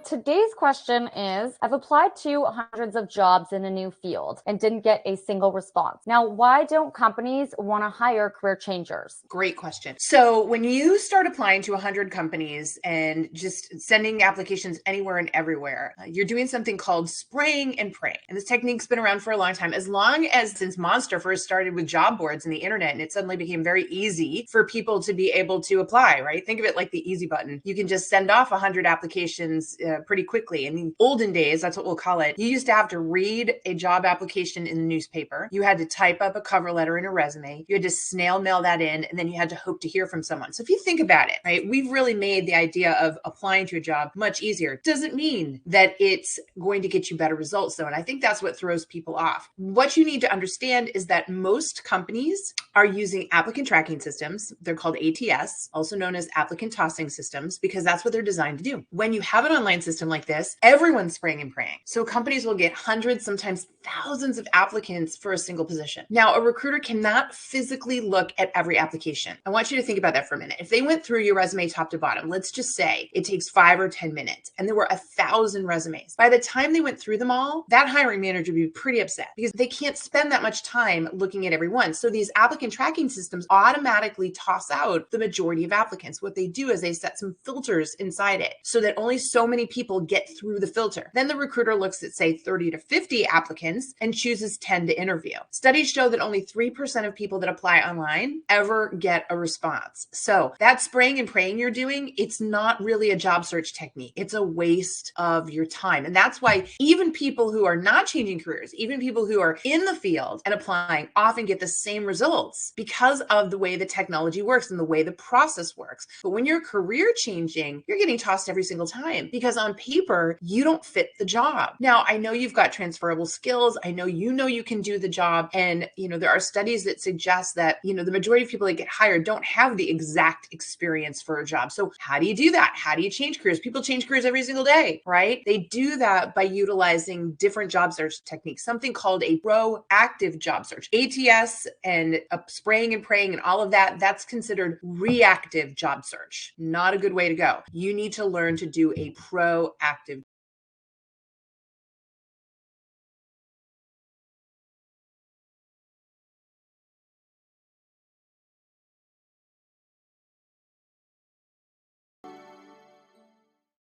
today's question is, I've applied to hundreds of jobs in a new field and didn't get a single response. Now, why don't companies want to hire career changers? Great question. So when you start applying to 100 companies and just sending applications anywhere and everywhere, you're doing something called spraying and praying. And this technique's been around for a long time, as long as since Monster first started with job boards and the internet, and it suddenly became very easy for people to be able to apply, right? Think of it like the easy button. You can just send off 100 applications pretty quickly. In the olden days, that's what we'll call it, you used to have to read a job application in the newspaper. You had to type up a cover letter and a resume. You had to snail mail that in, and then you had to hope to hear from someone. So if you think about it, right, we've really made the idea of applying to a job much easier. Doesn't mean that it's going to get you better results though. And I think that's what throws people off. What you need to understand is that most companies are using applicant tracking systems. They're called ATS, also known as applicant tossing systems, because that's what they're designed to do. When you have an online system like this, everyone's spraying and praying. So companies will get hundreds, sometimes thousands of applicants for a single position. Now, a recruiter cannot physically look at every application. I want you to think about that for a minute. If they went through your resume top to bottom, let's just say it takes 5 or 10 minutes and there were 1,000 resumes. By the time they went through them all, that hiring manager would be pretty upset because they can't spend that much time looking at every one. So these applicant tracking systems automatically toss out the majority of applicants. What they do is they set some filters inside it so that only so many people get through the filter. Then the recruiter looks at, say, 30 to 50 applicants and chooses 10 to interview. Studies show that only 3% of people that apply online ever get a response. So that spraying and praying you're doing, it's not really a job search technique. It's a waste of your time. And that's why even people who are not changing careers, even people who are in the field and applying often get the same results because of the way the technology works and the way the process works. But when you're career changing, you're getting tossed every single time because on paper, you don't fit the job. Now, I know you've got transferable skills. I know you can do the job. And, there are studies that suggest that, the majority of people that get hired don't have the exact experience for a job. So how do you do that? How do you change careers? People change careers every single day, right? They do that by utilizing different job search techniques, something called a proactive job search. ATS and spraying and praying and all of that, that's considered reactive job search. Not a good way to go. You need to learn to do a proactive